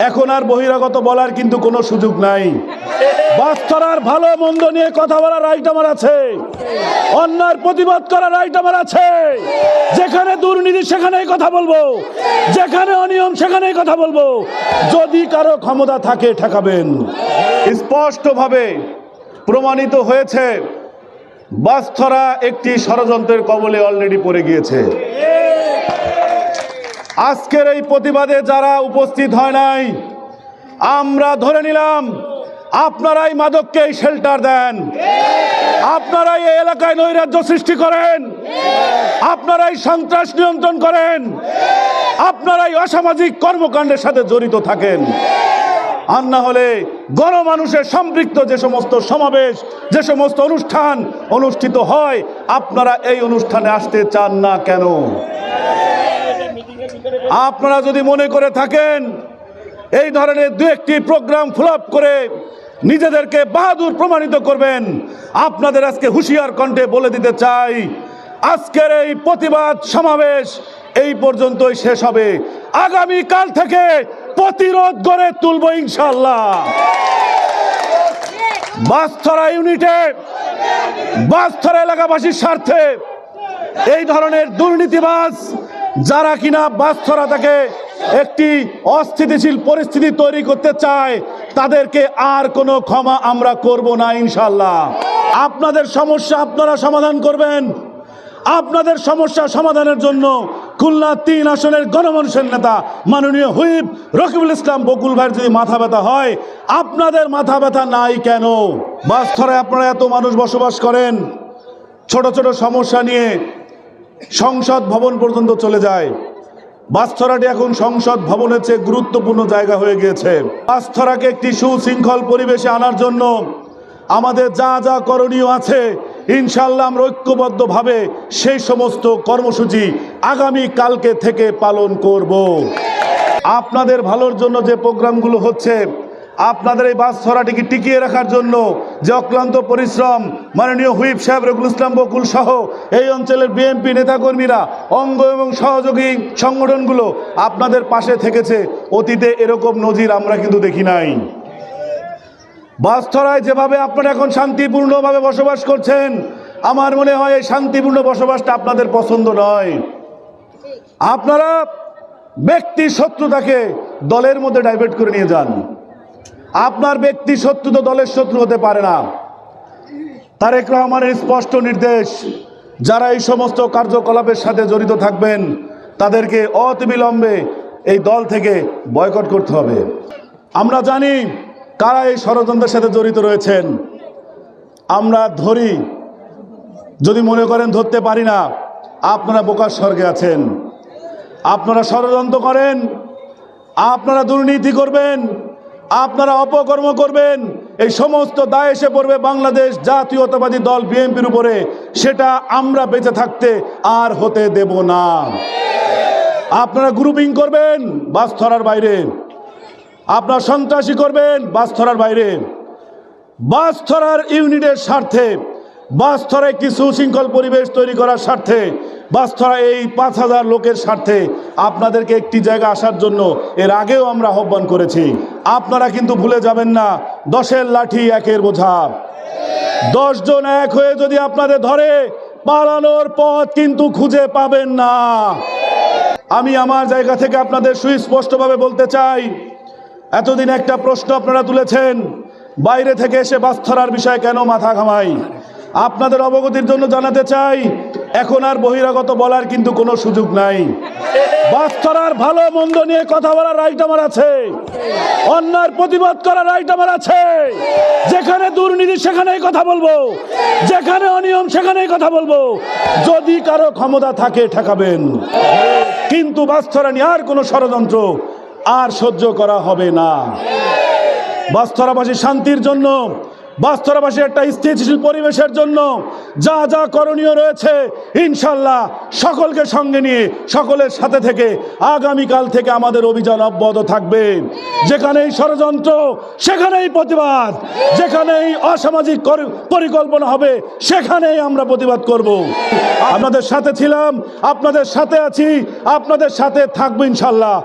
এখন আর বহিরাগত বলার কিন্তু কোনো সুযোগ নাই। বাস্তরার ভালো মন্দ নিয়ে কথা বলার রাইট আমার আছে, অন্যায়ের প্রতিবাদ করার রাইট আমার আছে। যেখানে দুর্নীতি সেখানেই কথা বলবো, যেখানে অনিয়ম সেখানেই কথা বলবো। যদি কারো ক্ষমতা থাকে ঠেকাবেন। স্পষ্টভাবে প্রমাণিত হয়েছে বাস্তরা একটি ষড়যন্ত্রের কবলে অলরেডি পড়ে গিয়েছে। আজকের এই প্রতিবাদে যারা উপস্থিত হয় নাই, আমরা ধরে নিলাম আপনারাই মাদককে শেল্টার দেন, আপনারাই এই এলাকায় নৈরাজ্য সৃষ্টি করেন, আপনারাই সন্ত্রাস নিয়ন্ত্রণ করেন, আপনারাই অসামাজিক কর্মকাণ্ডের সাথে জড়িত থাকেন। আর না হলে গণমানুষের সম্পৃক্ত যে সমস্ত সমাবেশ, যে সমস্ত অনুষ্ঠান অনুষ্ঠিত হয়, আপনারা এই অনুষ্ঠানে আসতে চান না কেন? আপনারা যদি মনে করে থাকেন এই ধরনের দু একটি প্রোগ্রাম ফ্লপ করে নিজেদেরকে বাহাদুর প্রমাণিত করবেন, আপনাদের আজকে হুঁশিয়ার কণ্ঠে বলে দিতে চাই, আজকের এই প্রতিবাদ সমাবেশ এই পর্যন্তই শেষ হবে। আগামী কাল থেকে প্রতিরোধ গড়ে তুলব ইনশাআল্লাহ। বাস্তরা ইউনিটে, বাস্তরা এলাকাবাসীর স্বার্থে এই ধরনের দুর্নীতিবাজ যারা কিনা বাস্তরা থেকে একটি অস্থিতিশীল পরিস্থিতি তৈরি করতে চায়, তাদেরকে আর কোনো ক্ষমা আমরা করব না ইনশাআল্লাহ। আপনাদের সমস্যা আপনারা সমাধান করবেন। আপনাদের সমস্যা সমাধানের জন্য খুলনা ৩ আসনের গণমানুষের নেতা মাননীয় হুইপ রকিবুল ইসলাম বকুল ভাইয়ের যদি মাথা ব্যথা হয়, আপনাদের মাথা ব্যথা নাই কেন? বাস্তরায় আপনারা এত মানুষ বসবাস করেন, ছোট ছোট সমস্যা নিয়ে সংসদ ভবন পর্যন্ত চলে যায়। বাস্তরাটি এখন সংসদ ভবনের চেয়ে গুরুত্বপূর্ণ জায়গা হয়ে গিয়েছে। বাস্তরাকে একটি সুশৃঙ্খল পরিবেশে আনার জন্য আমাদের যা যা করণীয় আছে ইনশাআল্লাহ আমরা ঐক্যবদ্ধভাবে সেই সমস্ত কর্মসূচি আগামী কালকে থেকে পালন করব। আপনাদের ভালোর জন্য যে প্রোগ্রামগুলো হচ্ছে, আপনাদের এই বাস্তরাটিকে টিকিয়ে রাখার জন্য যে অক্লান্ত পরিশ্রম মাননীয় হুইপ সাহেব রকিবুল ইসলাম বকুল সহ এই অঞ্চলের বিএনপি নেতাকর্মীরা, অঙ্গ এবং সহযোগী সংগঠনগুলো আপনাদের পাশে থেকেছে, অতীতে এরকম নজির আমরা কিন্তু দেখি নাই। বাস্তরায় যেভাবে আপনারা এখন শান্তিপূর্ণভাবে বসবাস করছেন, আমার মনে হয় এই শান্তিপূর্ণ বসবাসটা আপনাদের পছন্দ নয়। আপনারা ব্যক্তি শত্রুতাকে দলের মধ্যে ডাইভার্ট করে নিয়ে যান। আপনার ব্যক্তি শত্রু তো দলের শত্রু হতে পারে না। তারেক রহমানের স্পষ্ট নির্দেশ, যারা এই সমস্ত কার্যকলাপের সাথে জড়িত থাকবেন তাদেরকে অতিবিলম্বে এই দল থেকে বয়কট করতে হবে। আমরা জানি কারা এই ষড়যন্ত্রের সাথে জড়িত রয়েছেন। আমরা ধরি, যদি মনে করেন ধরতে পারি না, আপনারা বোকার স্বর্গে আছেন। আপনারা ষড়যন্ত্র করেন, আপনারা দুর্নীতি করবেন, আপনারা অপকর্ম করবেন, এই সমস্ত দায় এসে পড়বে বাংলাদেশ জাতীয়তাবাদী দল বিএনপির উপরে। সেটা আমরা বেঁচে থাকতে আর হতে দেব না। আপনারা গ্রুপিং করবেন বাস্তরার বাইরে, আপনারা সন্ত্রাসী করবেন বাস্তরার বাইরে। বাস্তরার ইউনিটের স্বার্থে, বাস্তরায় একটি সুশৃঙ্খল পরিবেশ তৈরি করার স্বার্থে, বাস্তরা এই ৫,০০০ লোকের স্বার্থে আপনাদেরকে একটি জায়গা আসার জন্য এর আগেও আমরা আহ্বান করেছি। আপনারা কিন্তু ভুলে যাবেন না, ১০-এর লাঠি ১-এর বোঝা। ১০ জন এক হয়ে যদি আপনাদের ধরে, পালানোর পথ কিন্তু খুঁজে পাবেন না। আমি আমার জায়গা থেকে আপনাদের সুস্পষ্টভাবে বলতে চাই, এতদিন একটা প্রশ্ন আপনারা তুলেছেন, বাইরে থেকে এসে বাস্তরার বিষয়ে কেন মাথা ঘামাই। আপনাদের অবগতির জন্য জানাতে চাই, এখন আর বহিরাগত বলার কিন্তু কোনো সুযোগ নাই। বাস্তরার ভালো মন্দ নিয়ে কথা বলার রাইট আমার আছে, অন্যায়ের প্রতিবাদ করার রাইট আমার আছে। যেখানে দুর্নীতি সেখানেই কথা বলবো, যেখানে অনিয়ম সেখানেই কথা বলবো। যদি কারো ক্ষমতা থাকে ঠেকাবেন, কিন্তু বাস্তরা নিয়ে আর কোনো ষড়যন্ত্র আর সহ্য করা হবে না। বাস্তরাবাসীর শান্তির জন্য, বাস্তরাবাসীর একটা স্থিতিশীল পরিবেশের জন্য যা যা করণীয় রয়েছে ইনশাআল্লাহ সকলকে সঙ্গে নিয়ে, সকলের সাথে থেকে আগামীকাল থেকে আমাদের অভিযান অব্যাহত থাকবে। যেখানেই ষড়যন্ত্র সেখানেই প্রতিবাদ, যেখানেই অসামাজিক পরিকল্পনা হবে সেখানেই আমরা প্রতিবাদ করব। আপনাদের সাথে ছিলাম, আপনাদের সাথে আছি, আপনাদের সাথে থাকবো ইনশাআল্লাহ।